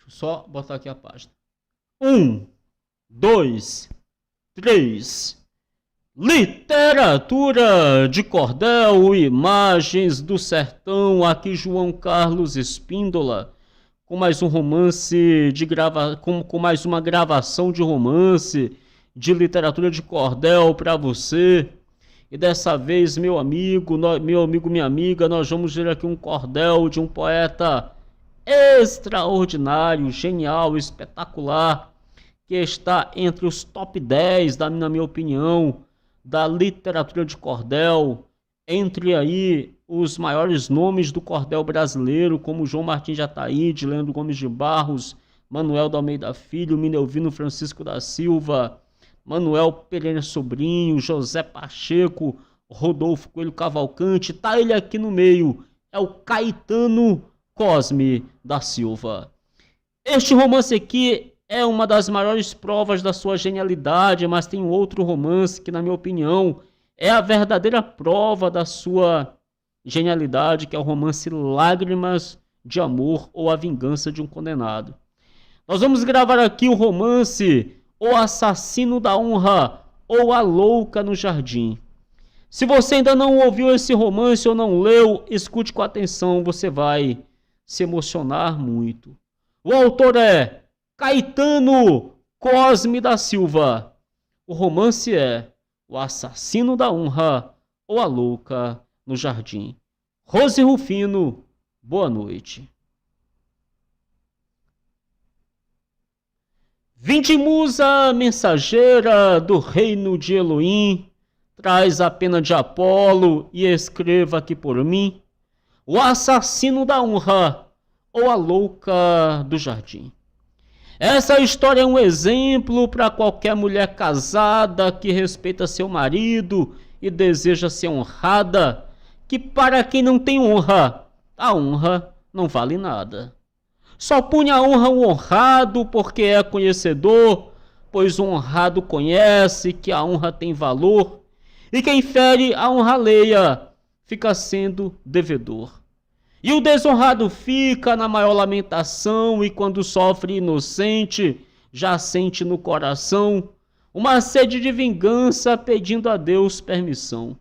Só botar aqui a página. 1, 2, 3. Literatura de cordel, imagens do sertão. Aqui João Carlos Espíndola, com mais um romance com mais uma gravação de romance de literatura de cordel para você. E dessa vez, meu amigo, minha amiga, nós vamos ver aqui um cordel de um poeta extraordinário, genial, espetacular, que está entre os top 10, na minha opinião, da literatura de cordel, entre aí os maiores nomes do cordel brasileiro, como João Martins de Ataíde, Leandro Gomes de Barros, Manuel da Almeida Filho, Minelvino Francisco da Silva, Manuel Pereira Sobrinho, José Pacheco, Rodolfo Coelho Cavalcante. Tá ele aqui no meio, é o Caetano Cosme da Silva. Este romance aqui é uma das maiores provas da sua genialidade, mas tem outro romance que, na minha opinião, é a verdadeira prova da sua genialidade, que é o romance Lágrimas de Amor ou A Vingança de um Condenado. Nós vamos gravar aqui o romance O Assassino da Honra ou A Louca no Jardim. Se você ainda não ouviu esse romance ou não leu, escute com atenção, você vai se emocionar muito. O autor é Caetano Cosme da Silva. O romance é O Assassino da Honra ou A Louca no Jardim. Rose Rufino, boa noite. Vinde, musa mensageira do reino de Elohim, traz a pena de Apolo e escreva aqui por mim O Assassino da Honra ou A Louca do Jardim. Essa história é um exemplo para qualquer mulher casada que respeita seu marido e deseja ser honrada, que para quem não tem honra, a honra não vale nada. Só pune a honra o honrado porque é conhecedor, pois o honrado conhece que a honra tem valor, e quem fere a honra alheia fica sendo devedor. E o desonrado fica na maior lamentação, e quando sofre inocente, já sente no coração uma sede de vingança, pedindo a Deus permissão.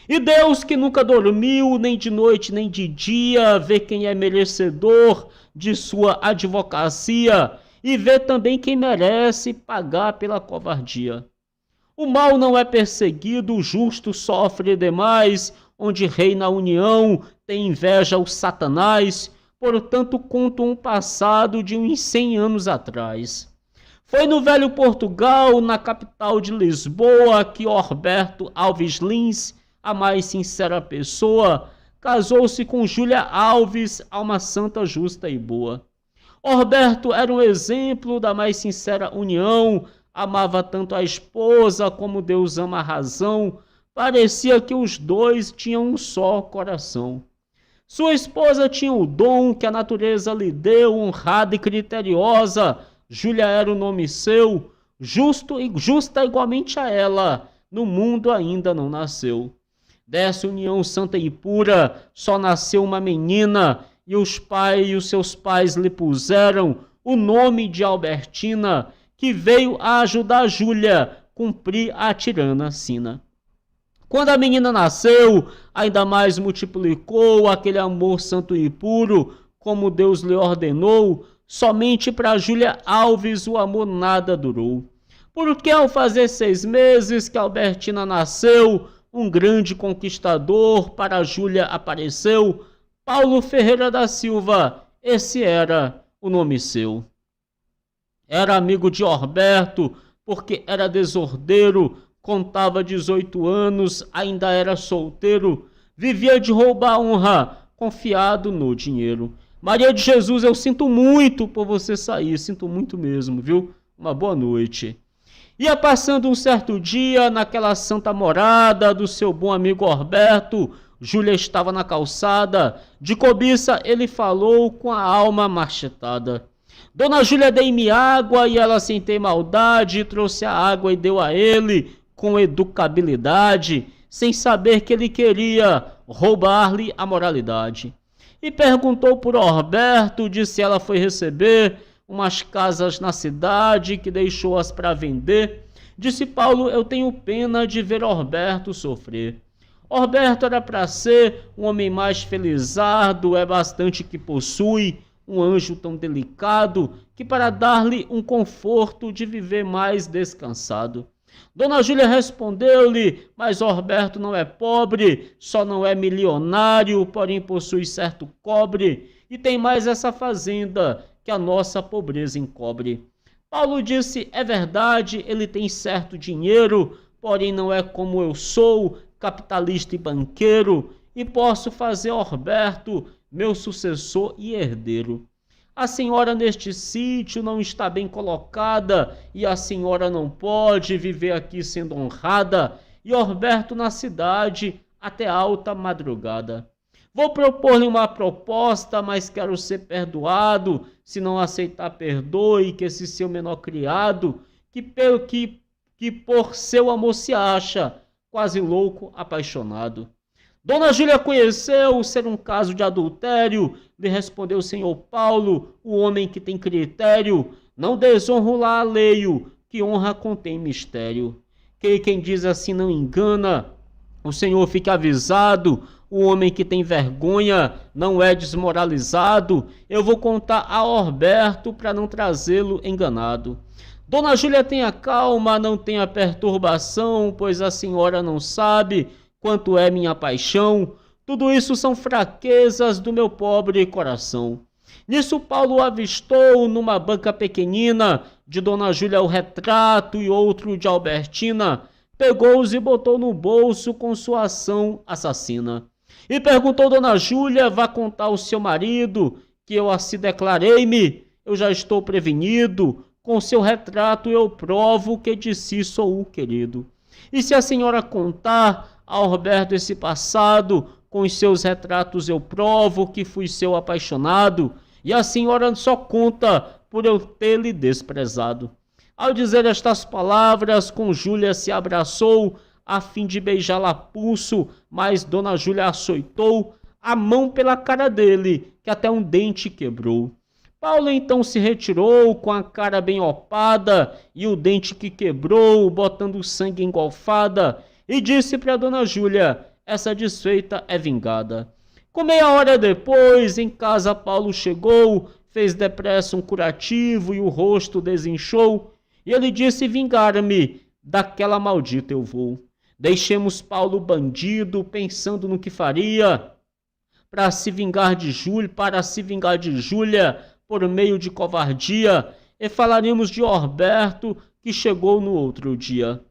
E Deus, que nunca dormiu, nem de noite nem de dia, vê quem é merecedor de sua advocacia e vê também quem merece pagar pela covardia. O mal não é perseguido, o justo sofre demais, onde reina a união, tem inveja o Satanás, portanto conto um passado de uns 100 anos atrás. Foi no velho Portugal, na capital de Lisboa, que Orberto Alves Lins, a mais sincera pessoa, casou-se com Júlia Alves, alma santa, justa e boa. Orberto era um exemplo da mais sincera união, amava tanto a esposa como Deus ama a razão, parecia que os dois tinham um só coração. Sua esposa tinha o dom que a natureza lhe deu, honrada e criteriosa. Júlia era o nome seu, justa igualmente a ela, no mundo ainda não nasceu. Dessa união santa e pura só nasceu uma menina, e os pais e os seus pais lhe puseram o nome de Albertina, que veio a ajudar Júlia cumprir a tirana sina. Quando a menina nasceu, ainda mais multiplicou aquele amor santo e puro, como Deus lhe ordenou. Somente para Júlia Alves o amor nada durou. Porque ao fazer 6 meses que Albertina nasceu, um grande conquistador para Júlia apareceu, Paulo Ferreira da Silva, esse era o nome seu. Era amigo de Orberto, porque era desordeiro, contava 18 anos, ainda era solteiro, vivia de roubar a honra, confiado no dinheiro. Maria de Jesus, eu sinto muito por você sair, sinto muito mesmo, viu? Uma boa noite. Ia passando um certo dia naquela santa morada do seu bom amigo Orberto. Júlia estava na calçada, de cobiça ele falou com a alma marchetada. Dona Júlia, dei-me água, e ela sem ter maldade trouxe a água e deu a ele com educabilidade, sem saber que ele queria roubar-lhe a moralidade. E perguntou por Orberto, disse ela foi receber umas casas na cidade que deixou-as para vender. Disse Paulo: eu tenho pena de ver Orberto sofrer. Orberto era para ser um homem mais felizardo, é bastante que possui, um anjo tão delicado, que para dar-lhe um conforto de viver mais descansado. Dona Júlia respondeu-lhe: mas Orberto não é pobre, só não é milionário, porém possui certo cobre, e tem mais essa fazenda que a nossa pobreza encobre. Paulo disse: é verdade, ele tem certo dinheiro, porém não é como eu sou, capitalista e banqueiro, e posso fazer Orberto meu sucessor e herdeiro. A senhora neste sítio não está bem colocada, e a senhora não pode viver aqui sendo honrada, e Orberto na cidade até alta madrugada. Vou propor-lhe uma proposta, mas quero ser perdoado. Se não aceitar, perdoe, que esse seu menor criado, que por seu amor se acha quase louco, apaixonado. Dona Júlia conheceu ser um caso de adultério, lhe respondeu o senhor Paulo, o homem que tem critério, não desonro lá alheio, que honra contém mistério. Que quem diz assim não engana, o senhor fica avisado, o homem que tem vergonha não é desmoralizado, eu vou contar a Orberto para não trazê-lo enganado. Dona Júlia, tenha calma, não tenha perturbação, pois a senhora não sabe quanto é minha paixão. Tudo isso são fraquezas do meu pobre coração. Nisso Paulo avistou numa banca pequenina de Dona Júlia o retrato e outro de Albertina. Pegou-os e botou no bolso com sua ação assassina. E perguntou Dona Júlia: vá contar ao seu marido que eu assim declarei-me, eu já estou prevenido, com seu retrato eu provo que de si sou o querido. E se a senhora contar a Orberto esse passado, com os seus retratos eu provo que fui seu apaixonado, e a senhora só conta por eu ter lhe desprezado. Ao dizer estas palavras, com Júlia se abraçou, a fim de beijá-la a pulso, mas Dona Júlia açoitou a mão pela cara dele, que até um dente quebrou. Paulo então se retirou, com a cara bem opada, e o dente que quebrou, botando sangue engolfada, e disse para Dona Júlia: essa desfeita é vingada. Com meia hora depois, em casa Paulo chegou, fez depressa um curativo e o rosto desinchou, e ele disse: vingar-me, daquela maldita eu vou. Deixemos Paulo bandido, pensando no que faria, para se vingar de Júlia, por meio de covardia, e falaremos de Orberto, que chegou no outro dia.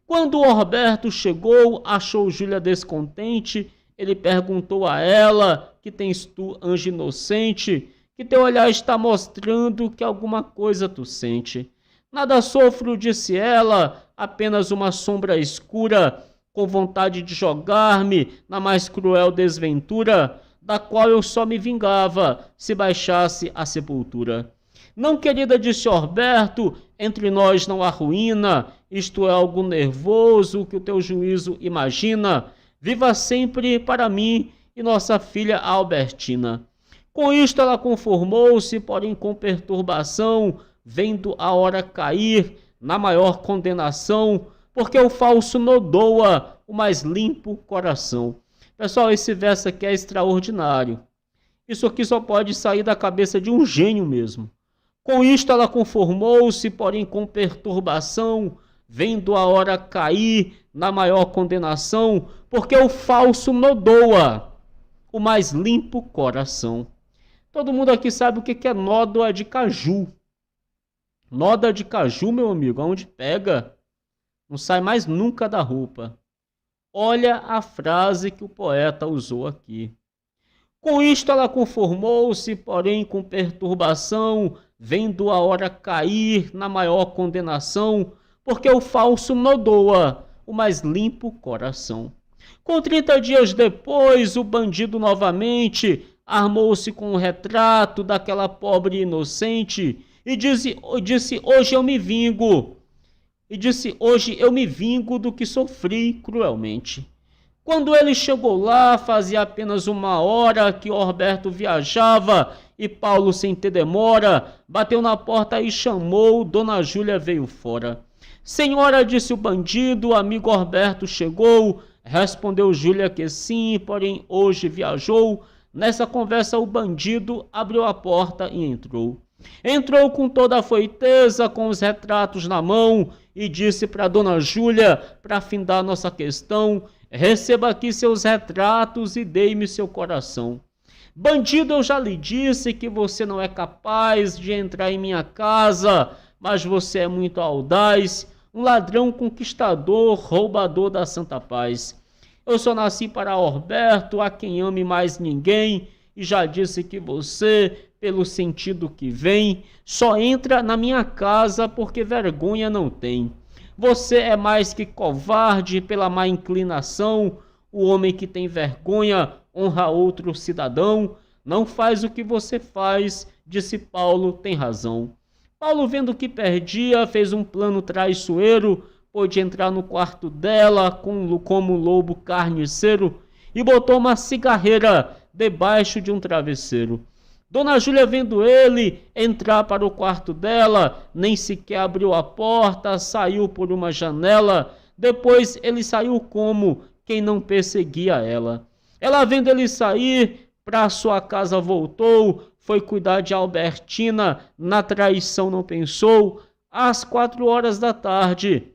Quando Orberto chegou, achou Júlia descontente, ele perguntou a ela: que tens tu, anjo inocente, que teu olhar está mostrando que alguma coisa tu sente? Nada sofro, disse ela, apenas uma sombra escura, com vontade de jogar-me na mais cruel desventura, da qual eu só me vingava se baixasse a sepultura. Não, querida, disse Orberto, entre nós não há ruína, isto é algo nervoso que o teu juízo imagina. Viva sempre para mim e nossa filha Albertina. Com isto ela conformou-se, porém com perturbação, vendo a hora cair na maior condenação, porque o falso nodoa o mais limpo coração. Pessoal, esse verso aqui é extraordinário. Isso aqui só pode sair da cabeça de um gênio mesmo. Com isto ela conformou-se, porém com perturbação, vendo a hora cair na maior condenação, porque o falso nodoa o mais limpo coração. Todo mundo aqui sabe o que é nódoa de caju. Nódoa de caju, meu amigo, aonde pega, não sai mais nunca da roupa. Olha a frase que o poeta usou aqui. Com isto ela conformou-se, porém com perturbação, vendo a hora cair na maior condenação, porque o falso nodoa o mais limpo coração. Com 30 dias depois, o bandido novamente armou-se com o retrato daquela pobre inocente e disse: hoje eu me vingo. Hoje eu me vingo do que sofri cruelmente. Quando ele chegou lá, fazia apenas uma hora que Orberto viajava E Paulo, sem ter demora, bateu na porta e chamou. Dona Júlia veio fora. Senhora, disse o bandido, amigo Orberto chegou. Respondeu Júlia que sim, porém hoje viajou. Nessa conversa o bandido abriu a porta e entrou. Entrou com toda a foiteza, com os retratos na mão, e disse para Dona Júlia, para findar nossa questão: receba aqui seus retratos e dê-me seu coração. Bandido, eu já lhe disse que você não é capaz de entrar em minha casa, mas você é muito audaz, um ladrão conquistador, roubador da santa paz. Eu só nasci para Orberto, a quem ame mais ninguém, e já disse que você, pelo sentido que vem, só entra na minha casa porque vergonha não tem. Você é mais que covarde pela má inclinação. O homem que tem vergonha honra outro cidadão. Não faz o que você faz, disse Paulo, tem razão. Paulo, vendo que perdia, fez um plano traiçoeiro, pôde entrar no quarto dela como lobo carniceiro e botou uma cigarreira debaixo de um travesseiro. Dona Júlia, vendo ele entrar para o quarto dela, nem sequer abriu a porta, saiu por uma janela. Depois ele saiu como quem não perseguia ela. Ela, vendo ele sair, para sua casa voltou, foi cuidar de Albertina, na traição não pensou. Às 4 horas da tarde,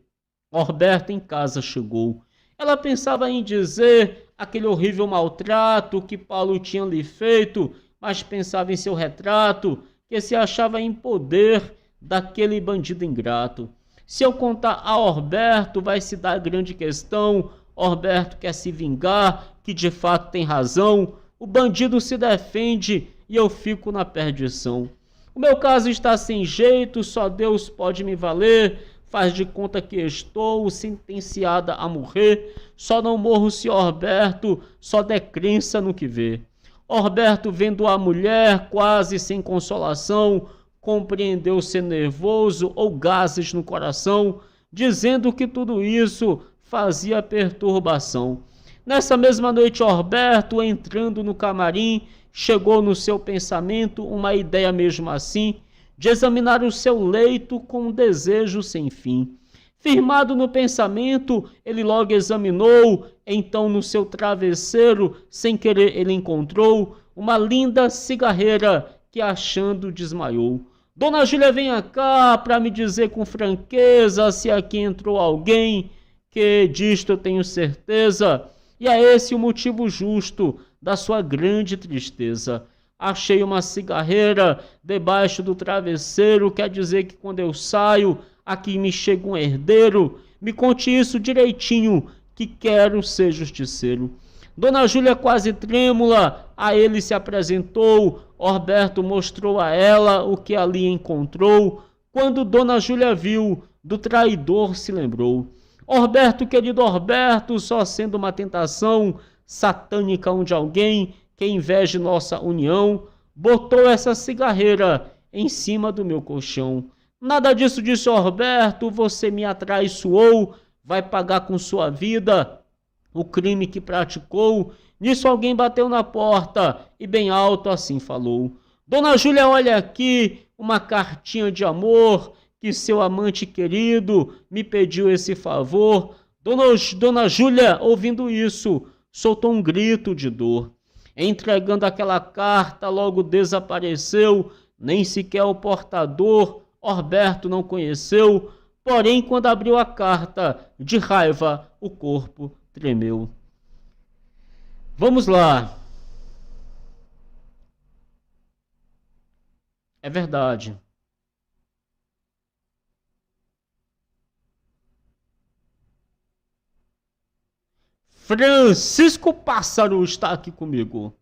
Orberto em casa chegou. Ela pensava em dizer aquele horrível maltrato que Paulo tinha lhe feito, mas pensava em seu retrato, que se achava em poder daquele bandido ingrato. Se eu contar a Orberto, vai se dar grande questão. Orberto quer se vingar, que de fato tem razão. O bandido se defende e eu fico na perdição. O meu caso está sem jeito, só Deus pode me valer. Faz de conta que estou sentenciada a morrer. Só não morro se Orberto só der crença no que vê. Orberto, vendo a mulher quase sem consolação, compreendeu ser nervoso ou gases no coração, dizendo que tudo isso fazia perturbação. Nessa mesma noite, Orberto, entrando no camarim, chegou no seu pensamento uma ideia mesmo assim, de examinar o seu leito com um desejo sem fim. Firmado no pensamento, ele logo examinou, então no seu travesseiro, sem querer ele encontrou uma linda cigarreira que achando desmaiou. Dona Júlia, venha cá para me dizer com franqueza se aqui entrou alguém, que disto eu tenho certeza, e é esse o motivo justo da sua grande tristeza. Achei uma cigarreira debaixo do travesseiro, quer dizer que quando eu saio, aqui me chega um herdeiro. Me conte isso direitinho, que quero ser justiceiro. Dona Júlia, quase trêmula, a ele se apresentou. Orberto mostrou a ela o que ali encontrou. Quando Dona Júlia viu, do traidor se lembrou. Orberto, querido Orberto, só sendo uma tentação satânica onde alguém que inveje nossa união, botou essa cigarreira em cima do meu colchão. Nada disso, disse Orberto, você me atraiçoou, vai pagar com sua vida o crime que praticou. Nisso alguém bateu na porta e bem alto assim falou: Dona Júlia, olha aqui, uma cartinha de amor, que seu amante querido me pediu esse favor. Dona Júlia, ouvindo isso, soltou um grito de dor. Entregando aquela carta, logo desapareceu, nem sequer o portador Orberto não conheceu, porém quando abriu a carta, de raiva o corpo tremeu. Vamos lá. É verdade. Francisco Pássaro está aqui comigo.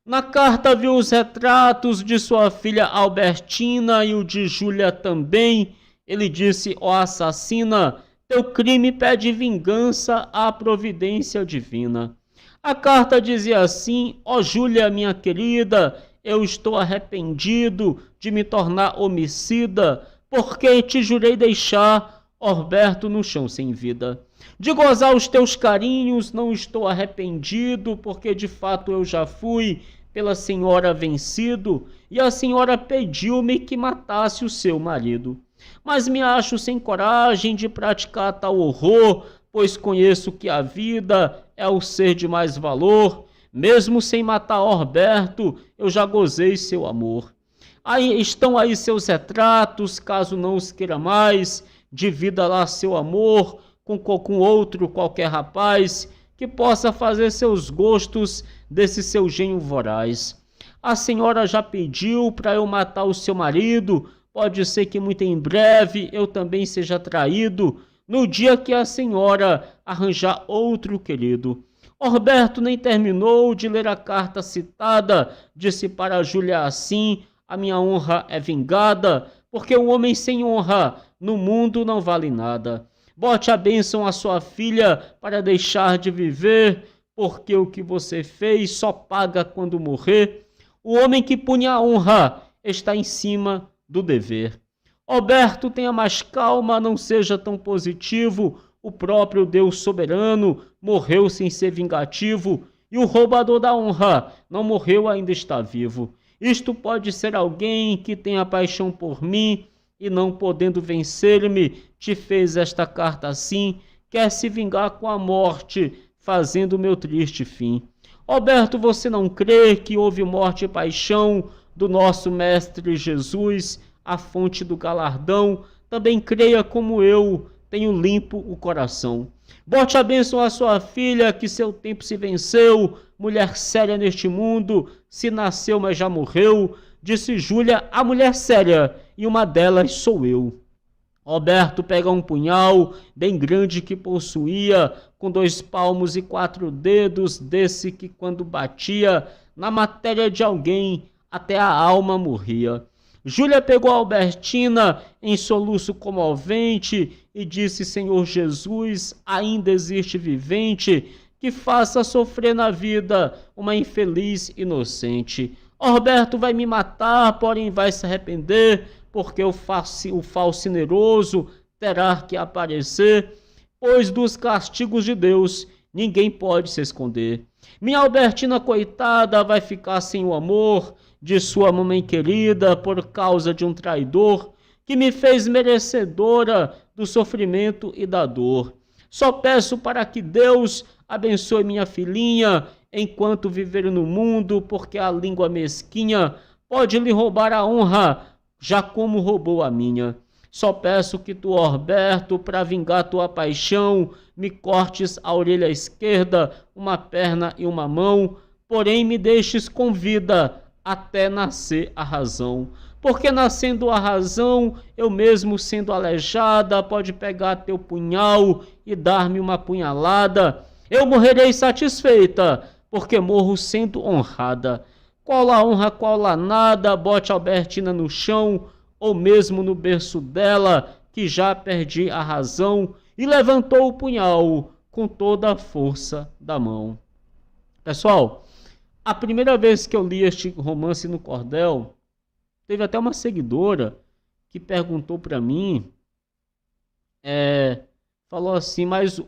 Na carta viu os retratos de sua filha Albertina e o de Júlia também. Ele disse: ó assassina, teu crime pede vingança à providência divina. A carta dizia assim: ó Júlia, minha querida, eu estou arrependido de me tornar homicida, porque te jurei deixar Orberto no chão sem vida. De gozar os teus carinhos não estou arrependido, porque de fato eu já fui pela senhora vencido, e a senhora pediu-me que matasse o seu marido. Mas me acho sem coragem de praticar tal horror, pois conheço que a vida é o ser de mais valor. Mesmo sem matar Orberto, eu já gozei seu amor. Aí estão aí seus retratos, caso não os queira mais, divida lá seu amor com outro qualquer rapaz, que possa fazer seus gostos desse seu genio voraz. A senhora já pediu para eu matar o seu marido, pode ser que muito em breve eu também seja traído, no dia que a senhora arranjar outro querido. Orberto nem terminou de ler a carta citada, disse para Júlia assim: a minha honra é vingada, porque um homem sem honra no mundo não vale nada. Bote a bênção à sua filha para deixar de viver, porque o que você fez só paga quando morrer. O homem que punha a honra está em cima do dever. Orberto, tenha mais calma, não seja tão positivo. O próprio Deus soberano morreu sem ser vingativo, e o roubador da honra não morreu, ainda está vivo. Isto pode ser alguém que tenha paixão por mim e, não podendo vencer-me, te fez esta carta assim, quer se vingar com a morte, fazendo o meu triste fim. Orberto, você não crê que houve morte e paixão do nosso Mestre Jesus, a fonte do galardão? Também creia como eu, tenho limpo o coração. Bote a bênção à sua filha, que seu tempo se venceu, mulher séria neste mundo, se nasceu mas já morreu, disse Júlia, a mulher séria, e uma delas sou eu. Orberto pega um punhal bem grande que possuía, com 2 palmos e 4 dedos, desse que quando batia na matéria de alguém, até a alma morria. Júlia pegou a Albertina em soluço comovente e disse: Senhor Jesus, ainda existe vivente que faça sofrer na vida uma infeliz inocente. Orberto vai me matar, porém vai se arrepender, porque o falcineroso terá que aparecer, pois dos castigos de Deus ninguém pode se esconder. Minha Albertina coitada vai ficar sem o amor de sua mamãe querida por causa de um traidor que me fez merecedora do sofrimento e da dor. Só peço para que Deus abençoe minha filhinha enquanto viver no mundo, porque a língua mesquinha pode lhe roubar a honra, já como roubou a minha. Só peço que tu, Orberto, para vingar tua paixão, me cortes a orelha esquerda, uma perna e uma mão, porém me deixes com vida até nascer a razão. Porque nascendo a razão, eu mesmo sendo aleijada, pode pegar teu punhal e dar-me uma punhalada. Eu morrerei satisfeita, porque morro sendo honrada. Qual a honra, qual a nada, bote a Albertina no chão, ou mesmo no berço dela, que já perdi a razão, e levantou o punhal com toda a força da mão. Pessoal, a primeira vez que eu li este romance no cordel, teve até uma seguidora que perguntou para mim, falou assim, mas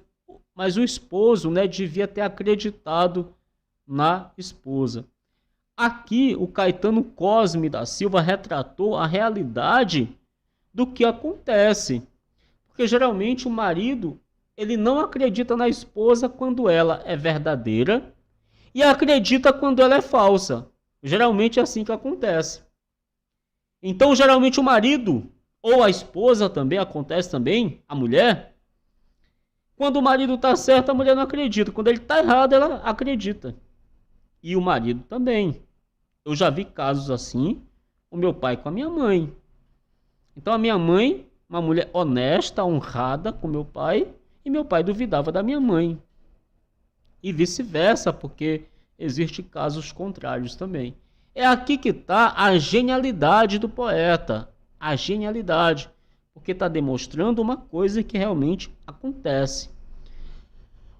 o esposo, né, devia ter acreditado na esposa. Aqui o Caetano Cosme da Silva retratou a realidade do que acontece. Porque geralmente o marido, ele não acredita na esposa quando ela é verdadeira e acredita quando ela é falsa. Geralmente é assim que acontece. Então, geralmente o marido, ou a esposa também, acontece também, a mulher, quando o marido está certo, a mulher não acredita. Quando ele está errado, ela acredita. E o marido também. Eu já vi casos assim, o meu pai com a minha mãe. Então a minha mãe, uma mulher honesta, honrada com meu pai, e meu pai duvidava da minha mãe. E vice-versa, porque existem casos contrários também. É aqui que está a genialidade do poeta. A genialidade. Porque está demonstrando uma coisa que realmente acontece.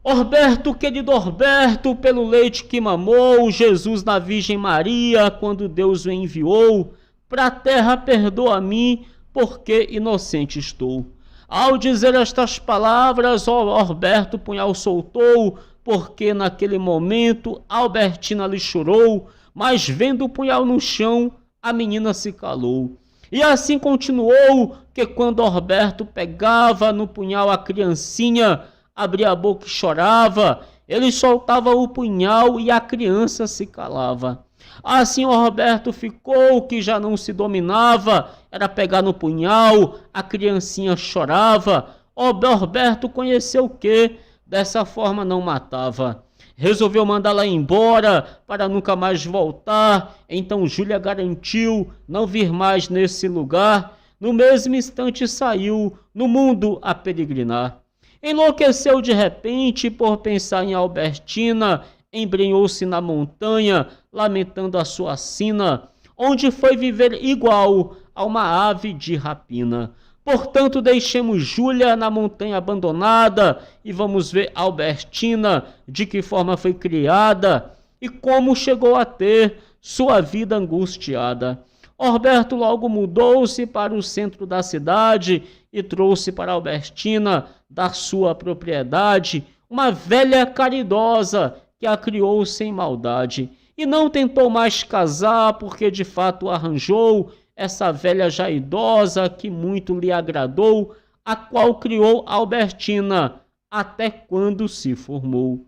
Orberto, querido Orberto, pelo leite que mamou, Jesus na Virgem Maria, quando Deus o enviou, para a terra perdoa a mim, porque inocente estou. Ao dizer estas palavras, Orberto o punhal soltou, porque naquele momento Albertina lhe chorou, mas vendo o punhal no chão, a menina se calou. E assim continuou, que quando Norberto pegava no punhal a criancinha, abria a boca e chorava, ele soltava o punhal e a criança se calava. Assim Norberto ficou, que já não se dominava, era pegar no punhal, a criancinha chorava. Norberto conheceu que dessa forma não matava. Resolveu mandá-la embora para nunca mais voltar. Então Júlia garantiu não vir mais nesse lugar. No mesmo instante saiu no mundo a peregrinar. Enlouqueceu de repente por pensar em Albertina, embrenhou-se na montanha, lamentando a sua sina, onde foi viver igual a uma ave de rapina. Portanto, deixemos Júlia na montanha abandonada e vamos ver Albertina, de que forma foi criada e como chegou a ter sua vida angustiada. Norberto logo mudou-se para o centro da cidade e trouxe para Albertina, da sua propriedade, uma velha caridosa que a criou sem maldade. E não tentou mais casar, porque de fato arranjou essa velha já idosa que muito lhe agradou, a qual criou Albertina, até quando se formou.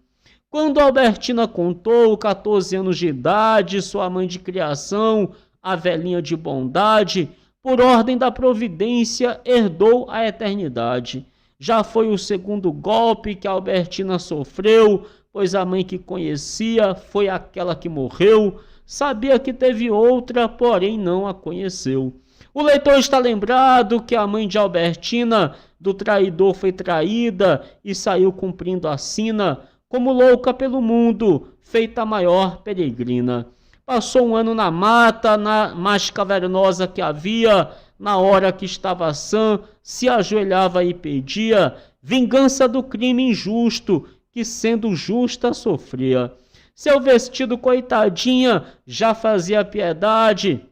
Quando Albertina contou 14 anos de idade, sua mãe de criação, a velhinha de bondade, por ordem da providência, herdou a eternidade. Já foi o segundo golpe que Albertina sofreu, pois a mãe que conhecia foi aquela que morreu. Sabia que teve outra, porém não a conheceu. O leitor está lembrado que a mãe de Albertina, do traidor, foi traída e saiu cumprindo a sina, como louca pelo mundo, feita a maior peregrina. Passou um ano na mata, na mais cavernosa que havia. Na hora que estava sã, se ajoelhava e pedia vingança do crime injusto, que sendo justa sofria. Seu vestido, coitadinha, já fazia piedade.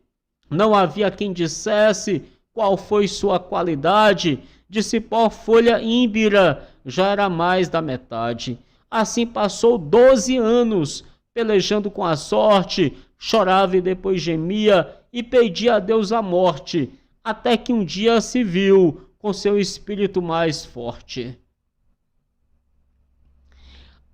Não havia quem dissesse qual foi sua qualidade. De cipó, folha ímbira, já era mais da metade. Assim passou 12 anos, pelejando com a sorte, chorava e depois gemia e pedia a Deus a morte, até que um dia se viu com seu espírito mais forte.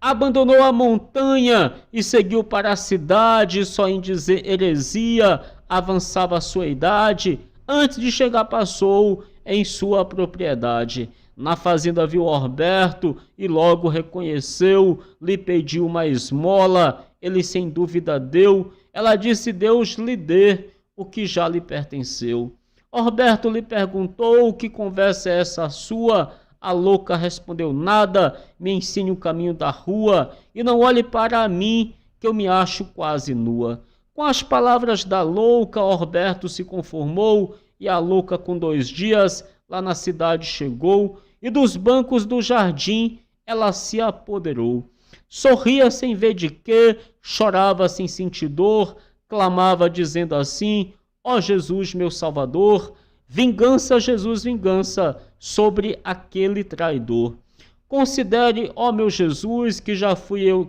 Abandonou a montanha e seguiu para a cidade, só em dizer heresia avançava a sua idade. Antes de chegar passou em sua propriedade. Na fazenda viu Norberto e logo reconheceu, lhe pediu uma esmola, ele sem dúvida deu. Ela disse: Deus lhe dê o que já lhe pertenceu. Norberto lhe perguntou: que conversa é essa sua? A louca respondeu: nada, me ensine o caminho da rua e não olhe para mim, que eu me acho quase nua. Com as palavras da louca, Norberto se conformou e a louca com 2 dias lá na cidade chegou e dos bancos do jardim ela se apoderou. Sorria sem ver de quê, chorava sem sentir dor, clamava dizendo assim: ó Jesus, meu Salvador, vingança, Jesus, vingança sobre aquele traidor. Considere, ó meu Jesus, que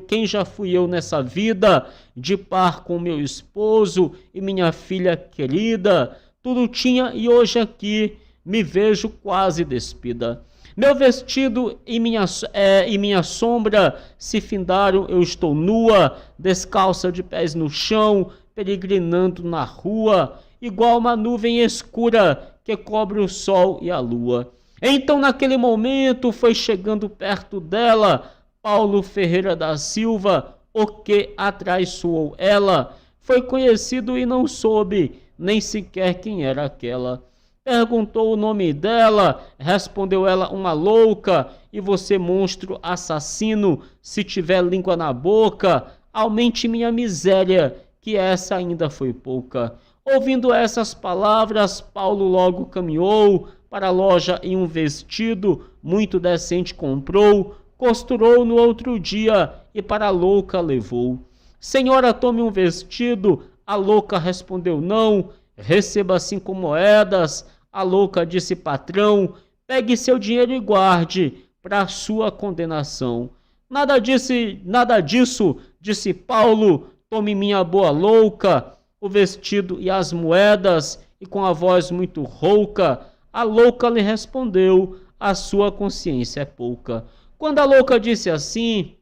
quem já fui eu nessa vida, de par com meu esposo e minha filha querida, tudo tinha e hoje aqui me vejo quase despida. Meu vestido e minha sombra se findaram, eu estou nua, descalça de pés no chão, peregrinando na rua, igual uma nuvem escura que cobre o sol e a lua. Então, naquele momento, foi chegando perto dela Paulo Ferreira da Silva, o que atraiçoou ela. Foi conhecido e não soube nem sequer quem era aquela. Perguntou o nome dela, respondeu ela: uma louca. E você, monstro assassino, se tiver língua na boca, aumente minha miséria, que essa ainda foi pouca. Ouvindo essas palavras, Paulo logo caminhou para a loja e um vestido muito decente comprou, costurou no outro dia e para a louca levou. Senhora, tome um vestido. A louca respondeu: não, receba 5 moedas. A louca disse: patrão, pegue seu dinheiro e guarde para a sua condenação. Nada disso, disse Paulo, tome minha boa louca, o vestido e as moedas. E com a voz muito rouca, a louca lhe respondeu, a sua consciência é pouca. Quando a louca disse assim,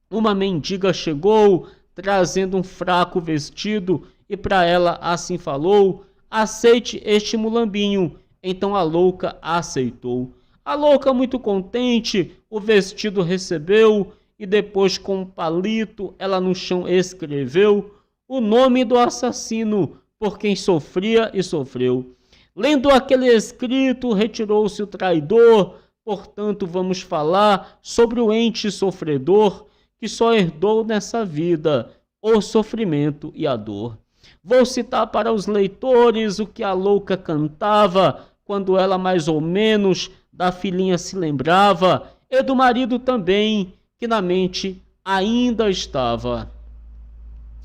uma mendiga chegou, trazendo um fraco vestido, e para ela assim falou, aceite este mulambinho. Então a louca aceitou. A louca, muito contente, o vestido recebeu, e depois com um palito ela no chão escreveu o nome do assassino, por quem sofria e sofreu. Lendo aquele escrito, retirou-se o traidor. Portanto, vamos falar sobre o ente sofredor, que só herdou nessa vida o sofrimento e a dor. Vou citar para os leitores o que a louca cantava, quando ela mais ou menos da filhinha se lembrava, e do marido também, que na mente ainda estava.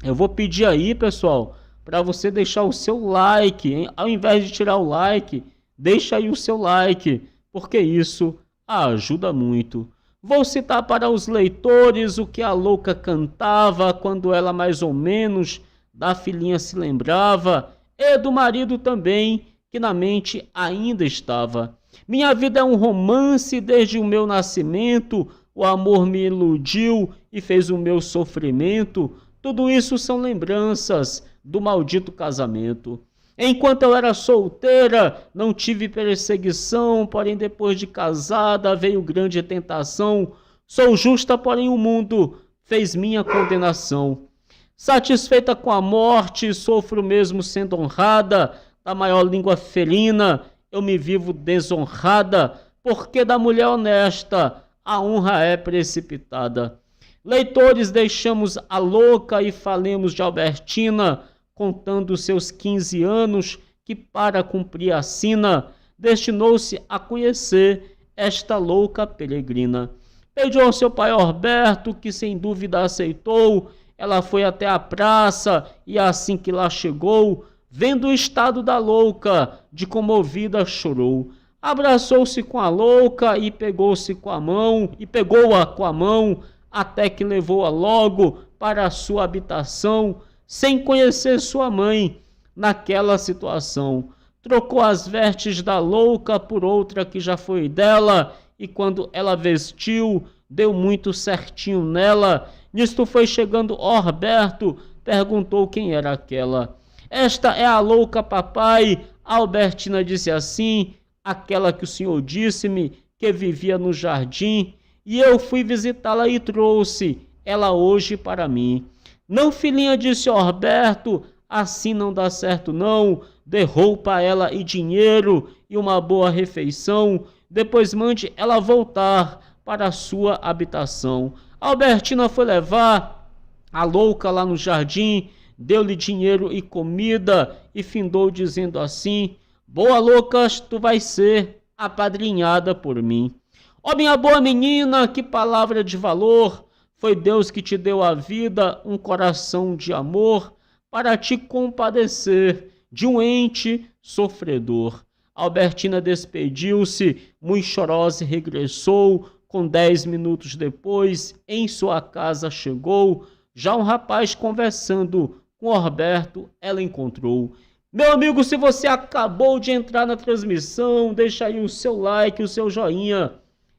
Eu vou pedir aí, pessoal, para você deixar o seu like, hein? Ao invés de tirar o like, deixa aí o seu like, porque isso ajuda muito. Vou citar para os leitores o que a louca cantava, quando ela mais ou menos da filhinha se lembrava, e do marido também, que na mente ainda estava. Minha vida é um romance desde o meu nascimento, o amor me iludiu e fez o meu sofrimento. Tudo isso são lembranças do maldito casamento. Enquanto eu era solteira, não tive perseguição, porém depois de casada veio grande tentação. Sou justa, porém o mundo fez minha condenação. Satisfeita com a morte, sofro mesmo sendo honrada, da maior língua felina, eu me vivo desonrada, porque da mulher honesta a honra é precipitada. Leitores, deixamos a louca e falemos de Albertina, contando seus 15 anos, que para cumprir a sina, destinou-se a conhecer esta louca peregrina. Pediu ao seu pai Orberto, que sem dúvida aceitou. Ela foi até a praça e assim que lá chegou, vendo o estado da louca, de comovida chorou. Abraçou-se com a louca e pegou-se com a mão, e pegou-a com a mão, até que levou-a logo para a sua habitação, sem conhecer sua mãe naquela situação. Trocou as vestes da louca por outra que já foi dela, e quando ela vestiu, deu muito certinho nela. Nisto foi chegando Orberto, perguntou quem era aquela. Esta é a louca, papai. A Albertina disse assim, aquela que o senhor disse-me que vivia no jardim, e eu fui visitá-la e trouxe ela hoje para mim. Não, filhinha, disse Orberto, assim não dá certo não. Dê roupa a ela e dinheiro e uma boa refeição, depois mande ela voltar para a sua habitação. A Albertina foi levar a louca lá no jardim, deu-lhe dinheiro e comida e findou dizendo assim, boa louca, tu vais ser apadrinhada por mim. Ó minha boa menina, que palavra de valor, foi Deus que te deu a vida, um coração de amor, para te compadecer de um ente sofredor. Albertina despediu-se, muito chorosa, e regressou. Com 10 minutos depois, em sua casa chegou, já um rapaz conversando com Orberto, ela encontrou. Meu amigo, se você acabou de entrar na transmissão, deixa aí o seu like, o seu joinha.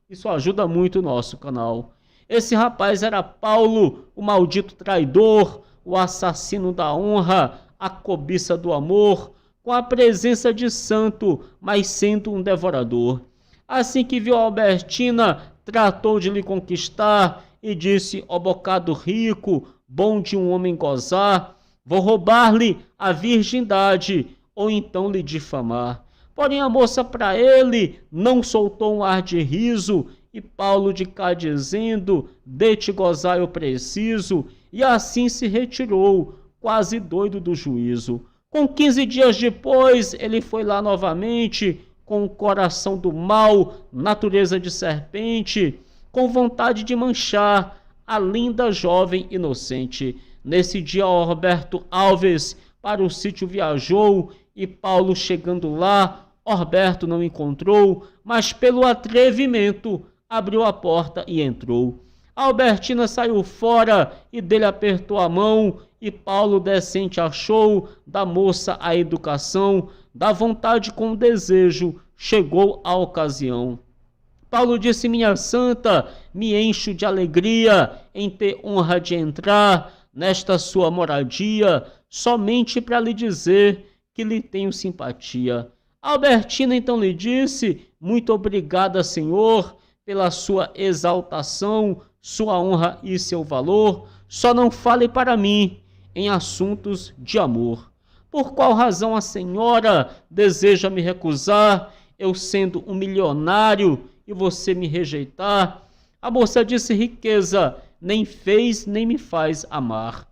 Isso ajuda muito o nosso canal. Esse rapaz era Paulo, o maldito traidor, o assassino da honra, a cobiça do amor, com a presença de santo, mas sendo um devorador. Assim que viu a Albertina, tratou de lhe conquistar e disse, ó bocado rico, bom de um homem gozar, vou roubar-lhe a virgindade, ou então lhe difamar. Porém a moça para ele não soltou um ar de riso, e Paulo de cá dizendo, de te gozar eu preciso, e assim se retirou, quase doido do juízo. Com 15 dias depois, ele foi lá novamente, com o coração do mal, natureza de serpente, com vontade de manchar a linda jovem inocente. Nesse dia, Orberto Alves para o sítio viajou, e Paulo chegando lá, Orberto não encontrou, mas pelo atrevimento abriu a porta e entrou. A Albertina saiu fora e dele apertou a mão e Paulo decente achou, da moça a educação, da vontade com o desejo, chegou a ocasião. Paulo disse: minha santa, me encho de alegria em ter honra de entrar nesta sua moradia, somente para lhe dizer que lhe tenho simpatia. Albertina então lhe disse: muito obrigada, Senhor, pela sua exaltação, sua honra e seu valor, só não fale para mim em assuntos de amor. Por qual razão a senhora deseja me recusar, eu sendo um milionário, e você me rejeitar? A moça disse: riqueza nem fez nem me faz amar.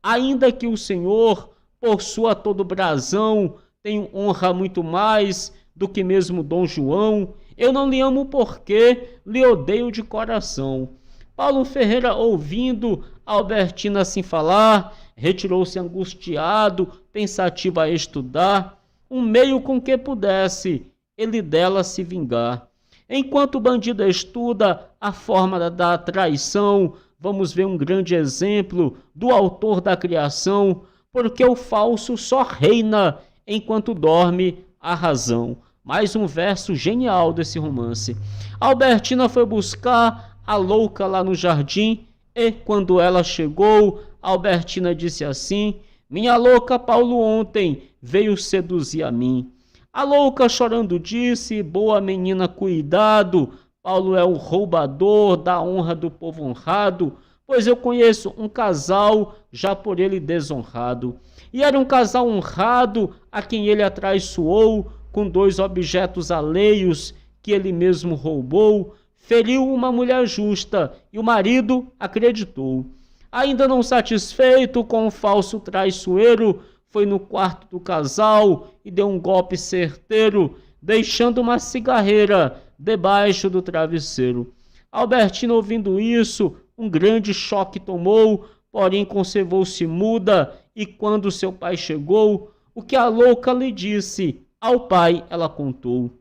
Ainda que o Senhor possua todo o brasão, tenho honra muito mais do que mesmo Dom João, eu não lhe amo porque lhe odeio de coração. Paulo Ferreira, ouvindo Albertina assim falar, retirou-se angustiado, pensativo a estudar um meio com que pudesse ele dela se vingar. Enquanto o bandido estuda a forma da traição, vamos ver um grande exemplo do autor da criação, porque o falso só reina enquanto dorme a razão. Mais um verso genial desse romance. Albertina foi buscar a louca lá no jardim e, quando ela chegou, Albertina disse assim: minha louca, Paulo ontem veio seduzir a mim. A louca chorando disse: boa menina, cuidado, Paulo é o roubador da honra do povo honrado, pois eu conheço um casal já por ele desonrado. E era um casal honrado a quem ele atraiçoou com 2 objetos alheios que ele mesmo roubou, feriu uma mulher justa e o marido acreditou. Ainda não satisfeito com o falso traiçoeiro, foi no quarto do casal e deu um golpe certeiro, deixando uma cigarreira debaixo do travesseiro. Albertina, ouvindo isso, um grande choque tomou, porém conservou-se muda, e quando seu pai chegou, o que a louca lhe disse, ao pai ela contou.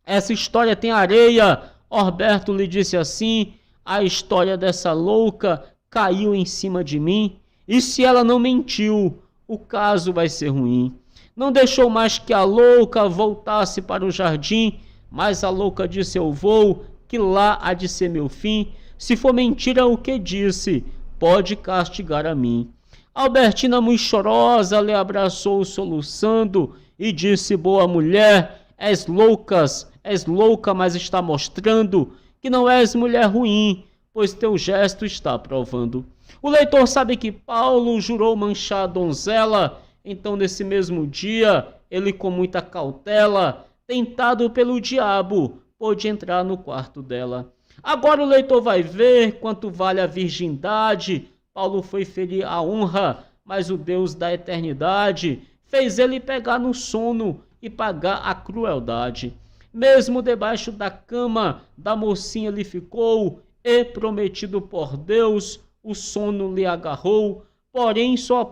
Essa história tem areia, Horberto lhe disse assim, a história dessa louca caiu em cima de mim, e se ela não mentiu, o caso vai ser ruim. Não deixou mais que a louca voltasse para o jardim, mas a louca disse: eu vou, que lá há de ser meu fim. Se for mentira o que disse, pode castigar a mim. Albertina, muito chorosa, lhe abraçou soluçando e disse: boa mulher, és louca, mas está mostrando que não és mulher ruim, pois teu gesto está provando. O leitor sabe que Paulo jurou manchar a donzela, então nesse mesmo dia, ele com muita cautela, tentado pelo diabo, pôde entrar no quarto dela. Agora o leitor vai ver quanto vale a virgindade. Paulo foi ferir a honra, mas o Deus da eternidade fez ele pegar no sono e pagar a crueldade. Mesmo debaixo da cama da mocinha ele ficou, e prometido por Deus, o sono lhe agarrou, porém só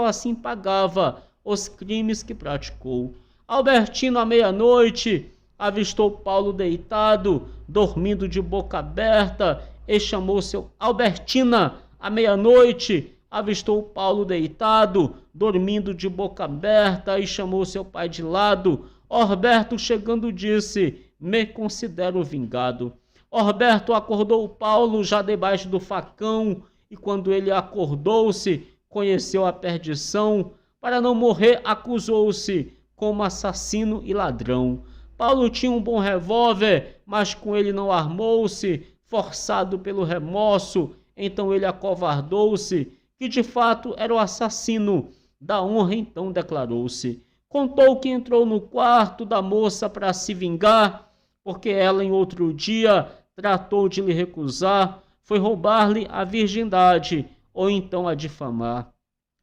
assim pagava os crimes que praticou. Albertino, à meia-noite, avistou Paulo deitado, dormindo de boca aberta, e chamou seu... Albertina, à meia-noite, avistou Paulo deitado, dormindo de boca aberta, e chamou seu pai de lado. Horberto, chegando, disse: me considero vingado. Horberto acordou Paulo já debaixo do facão, e quando ele acordou-se, conheceu a perdição. Para não morrer, acusou-se como assassino e ladrão. Paulo tinha um bom revólver, mas com ele não armou-se, forçado pelo remorso. Então ele acovardou-se, que de fato era o assassino da honra, então declarou-se. Contou que entrou no quarto da moça para se vingar, porque ela em outro dia tratou de lhe recusar, foi roubar-lhe a virgindade, ou então a difamar.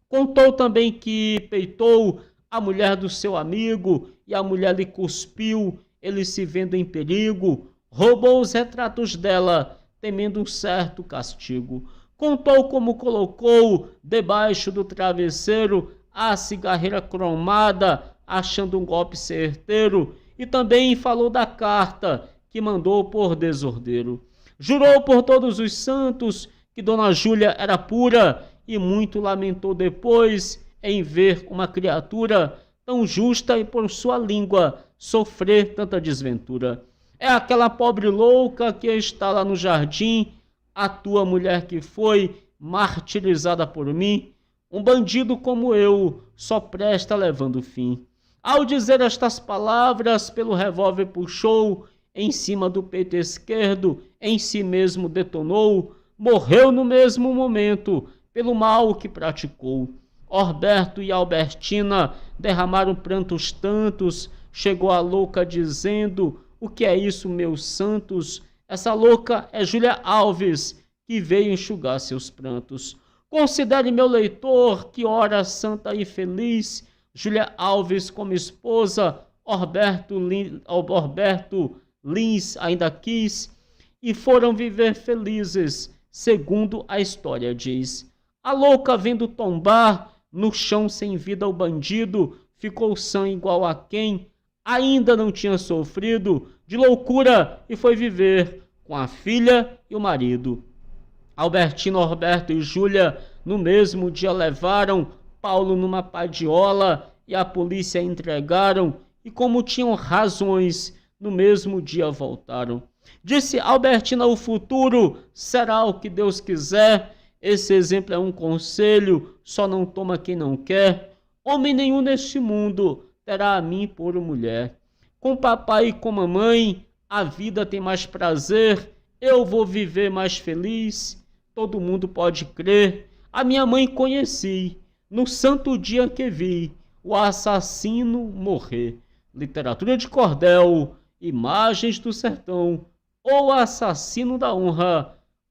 Contou também que peitou a mulher do seu amigo, e a mulher lhe cuspiu, ele se vendo em perigo, roubou os retratos dela, temendo um certo castigo. Contou como colocou debaixo do travesseiro a cigarreira cromada, achando um golpe certeiro, e também falou da carta que mandou por desordeiro. Jurou por todos os santos que Dona Júlia era pura, e muito lamentou depois em ver uma criatura tão justa e por sua língua sofrer tanta desventura. É aquela pobre louca que está lá no jardim, a tua mulher que foi martirizada por mim. Um bandido como eu só presta levando fim. Ao dizer estas palavras, pelo revólver puxou, em cima do peito esquerdo, em si mesmo detonou, morreu no mesmo momento, pelo mal que praticou. Orberto e Albertina derramaram prantos tantos, chegou a louca dizendo: o que é isso, meus santos? Essa louca é Júlia Alves, que veio enxugar seus prantos. Considere, meu leitor, que hora santa e feliz, Júlia Alves como esposa, Orberto Lins ainda quis, e foram viver felizes, segundo a história diz. A louca, vendo tombar no chão sem vida o bandido, ficou sã igual a quem ainda não tinha sofrido de loucura e foi viver com a filha e o marido. Albertino, Orberto e Júlia no mesmo dia levaram Paulo numa padiola e a polícia entregaram, e como tinham razões, no mesmo dia voltaram. Disse Albertina: o futuro será o que Deus quiser. Esse exemplo é um conselho, só não toma quem não quer. Homem nenhum neste mundo terá a mim por mulher. Com papai e com mamãe, a vida tem mais prazer, eu vou viver mais feliz. Todo mundo pode crer, a minha mãe conheci, no santo dia que vi o assassino morrer. Literatura de cordel, imagens do sertão, o assassino da honra,